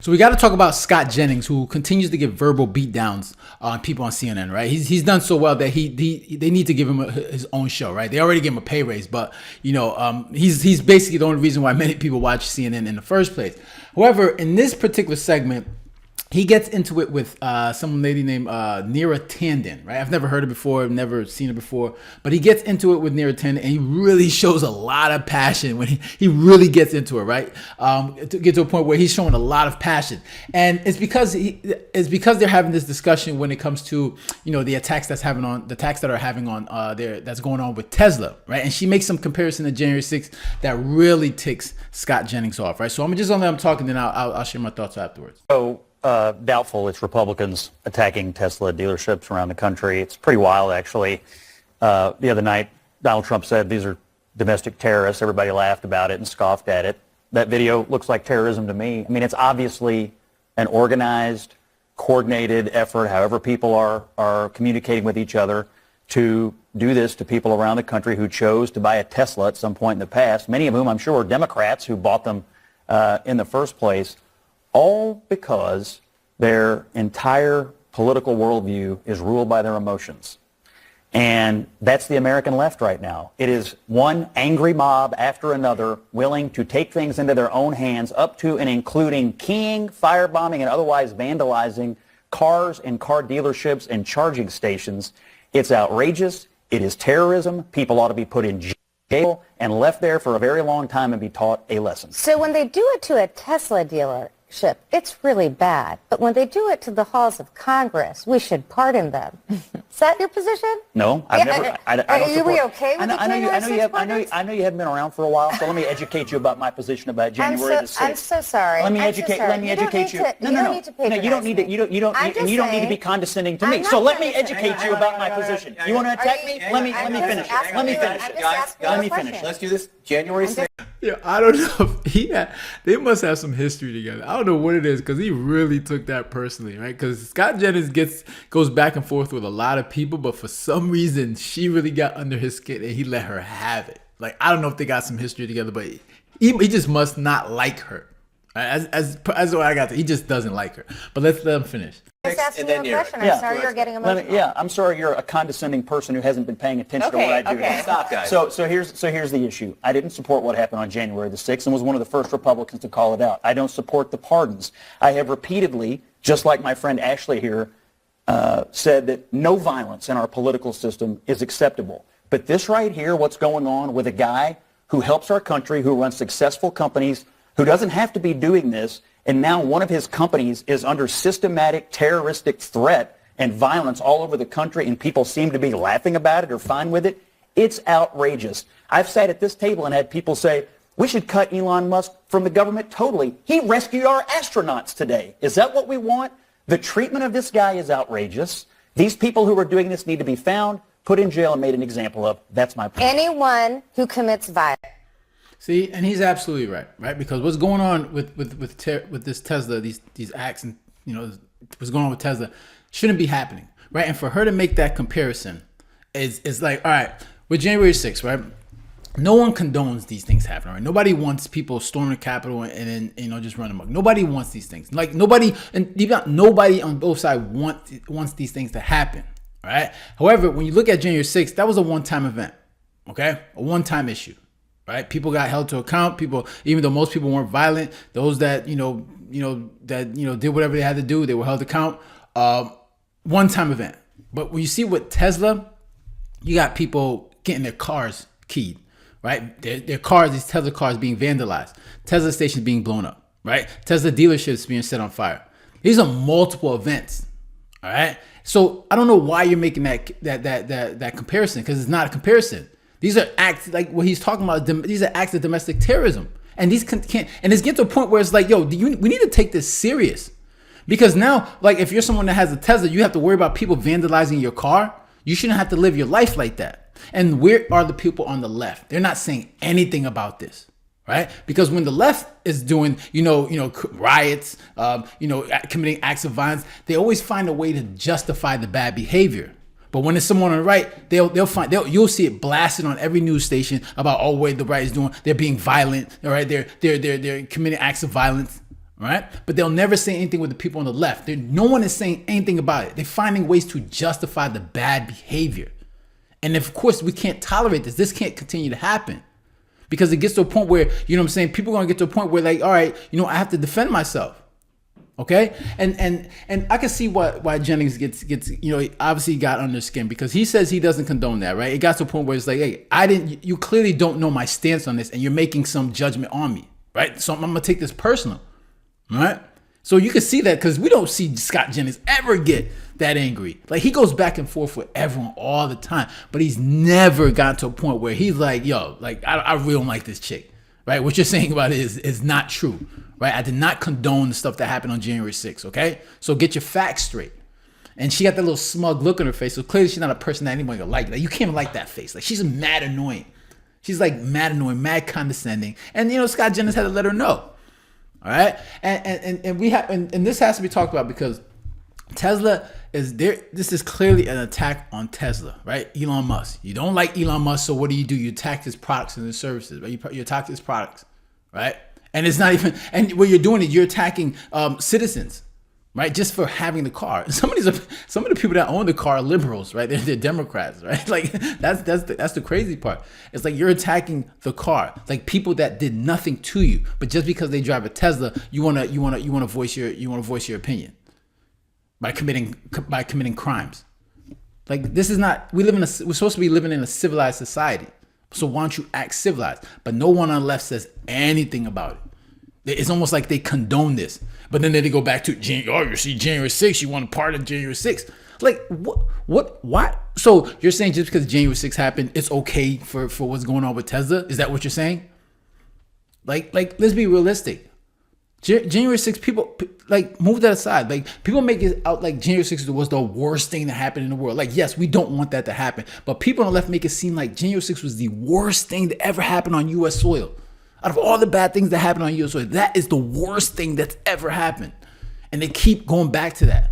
So we got to talk about Scott Jennings, who continues to give verbal beatdowns on people on CNN. Right, he's done so well that they need to give him his own show. Right, they already gave him a pay raise, but he's basically the only reason why many people watch CNN in the first place. However, in this particular segment, he gets into it with some lady named Neera Tanden, right? I've never heard her before, never seen her before, but he gets into it with Neera Tanden, and he really shows a lot of passion when he really gets into it, right? To get to a point where he's showing a lot of passion, and it's because they're having this discussion when it comes to the attacks that are having on that's going on with Tesla, right? And she makes some comparison to January 6th that really ticks Scott Jennings off, right? So I'm just gonna let him talk, and then I'll share my thoughts afterwards. So. Doubtful it's Republicans attacking Tesla dealerships around the country. It's pretty wild, actually. The other night, Donald Trump said these are domestic terrorists. Everybody laughed about it and scoffed at it. That video looks like terrorism to me. I mean, it's obviously an organized, coordinated effort, however people are communicating with each other, to do this to people around the country who chose to buy a Tesla at some point in the past, many of whom I'm sure are Democrats who bought them in the first place. All because their entire political worldview is ruled by their emotions. And that's the American left right now. It is one angry mob after another willing to take things into their own hands, up to and including keying, firebombing, and otherwise vandalizing cars and car dealerships and charging stations. It's outrageous. It is terrorism. People ought to be put in jail and left there for a very long time and be taught a lesson. So when they do it to a Tesla dealership, it's really bad. But when they do it to the halls of Congress, we should pardon them. Is that your position? No, I've never. I don't are support. you okay with the January 6th? I know you haven't been around for a while, so let me educate you about my position about January the 6th. I'm so sorry. Let me educate you. No, you don't need to patronize you don't need to. You don't need to be condescending to me. So let me educate you about my position. You want to attack me? Let me finish. Let me finish. Let's do this. January 6th. Yeah, I don't know if they must have some history together. I don't know what it is, because he really took that personally, right? Because Scott Jennings goes back and forth with a lot of people, but for some reason, she really got under his skin and he let her have it. Like, I don't know if they got some history together, but he just must not like her. As what I got to, he just doesn't like her. But let's let him finish. I'm just asking you a question. I'm sorry you're getting emotional. I'm sorry you're a condescending person who hasn't been paying attention to what I do. Okay. Stop, guys. So here's the issue. I didn't support what happened on January the 6th and was one of the first Republicans to call it out. I don't support the pardons. I have repeatedly, just like my friend Ashley here, said that no violence in our political system is acceptable. But this right here, what's going on with a guy who helps our country, who runs successful companies, who doesn't have to be doing this, and now one of his companies is under systematic terroristic threat and violence all over the country, and people seem to be laughing about it or fine with it. It's outrageous. I've sat at this table and had people say, we should cut Elon Musk from the government totally. He rescued our astronauts today. Is that what we want? The treatment of this guy is outrageous. These people who are doing this need to be found, put in jail, and made an example of. That's my point. Anyone who commits violence. See, and he's absolutely right? Because what's going on with this Tesla, these acts, and what's going on with Tesla shouldn't be happening, right? And for her to make that comparison is like, all right, with January 6th, right? No one condones these things happening, right? Nobody wants people storming the Capitol and then just run amok. Nobody wants these things. Like nobody on both sides wants these things to happen, right? However, when you look at January 6th, that was a one-time event, okay? A one-time issue. Right, people got held to account. People, even though most people weren't violent, those that did whatever they had to do, they were held to account. One-time event. But when you see with Tesla, you got people getting their cars keyed, right? Their cars, these Tesla cars being vandalized, Tesla stations being blown up, right? Tesla dealerships being set on fire. These are multiple events, all right. So I don't know why you're making that comparison, because it's not a comparison. These are acts like what he's talking about. These are acts of domestic terrorism, and these can't. And it's getting to a point where it's like, yo, we need to take this serious, because now, like, if you're someone that has a Tesla, you have to worry about people vandalizing your car. You shouldn't have to live your life like that. And where are the people on the left? They're not saying anything about this, right? Because when the left is doing, riots, committing acts of violence, they always find a way to justify the bad behavior. But when it's someone on the right, you'll see it blasted on every news station about what the right is doing. They're being violent, all right? They're committing acts of violence, right? But they'll never say anything with the people on the left. No one is saying anything about it. They're finding ways to justify the bad behavior. And of course, we can't tolerate this. This can't continue to happen because it gets to a point where, you know what I'm saying, people are going to get to a point where like, all right, you know, I have to defend myself. Okay? And I can see why Jennings gets, you know, obviously he got under skin because he says he doesn't condone that, right? It got to a point where it's like, hey, you clearly don't know my stance on this and you're making some judgment on me, right? So I'm going to take this personal, right? So you can see that because we don't see Scott Jennings ever get that angry. Like he goes back and forth with everyone all the time, but he's never gotten to a point where he's like, yo, like I really don't like this chick, right? What you're saying about it is not true, right? I did not condone the stuff that happened on January 6th, okay? So get your facts straight. And she got that little smug look on her face, so clearly she's not a person that anybody will like. Like you can't like that face. Like she's mad annoying. She's like mad annoying, mad condescending. And you know, Scott Jennings had to let her know. All right, and we have, and this has to be talked about because Tesla is there. This is clearly an attack on Tesla, right? Elon Musk. You don't like Elon Musk, so what do? You attack his products and his services, right? You attack his products, right? And it's not even. And what you're doing is you're attacking citizens, right? Just for having the car. Some of the people that own the car are liberals, right? They're Democrats, right? Like that's the crazy part. It's like you're attacking the car, like people that did nothing to you, but just because they drive a Tesla, you wanna voice your opinion by committing crimes. Like this is not. We're supposed to be living in a civilized society, so why don't you act civilized? But no one on the left says anything about it. It's almost like they condone this. But then they go back to, you see January 6th, you want a part of January 6th. Like, why? So you're saying just because January 6th happened, it's okay for what's going on with Tesla? Is that what you're saying? Like let's be realistic. January 6th, people, like, move that aside. Like, people make it out like January 6th was the worst thing that happened in the world. Like, yes, we don't want that to happen. But people on the left make it seem like January 6th was the worst thing that ever happened on U.S. soil. Out of all the bad things that happened on U.S. soil, that is the worst thing that's ever happened. And they keep going back to that.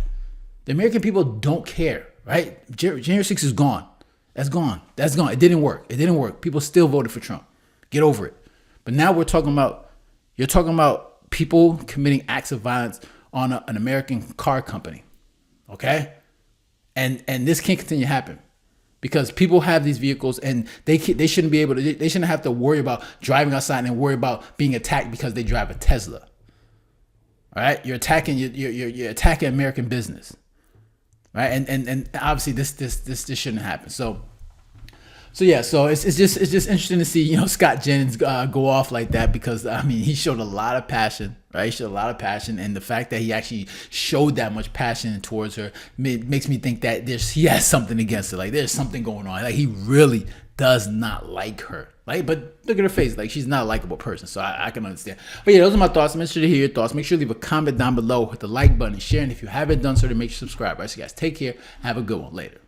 The American people don't care, right? January 6th is gone. That's gone. That's gone. It didn't work. People still voted for Trump. Get over it. But now you're talking about people committing acts of violence on an American car company, okay? And this can't continue to happen. Because people have these vehicles and they shouldn't be able to, they shouldn't have to worry about driving outside and worry about being attacked because they drive a Tesla. All right, you're attacking American business, right? And obviously this shouldn't happen. So it's just interesting to see, you know, Scott Jennings go off like that because I mean he showed a lot of passion, right? He showed a lot of passion, and the fact that he actually showed that much passion towards her makes me think that he has something against her. Like there's something going on. Like he really does not like her. Like, but look at her face. Like she's not a likable person. So I can understand. But yeah, those are my thoughts. Make sure to hear your thoughts. Make sure to leave a comment down below, hit the like button, and share. And if you haven't done so, then make sure to subscribe. All right, so guys, take care. Have a good one. Later.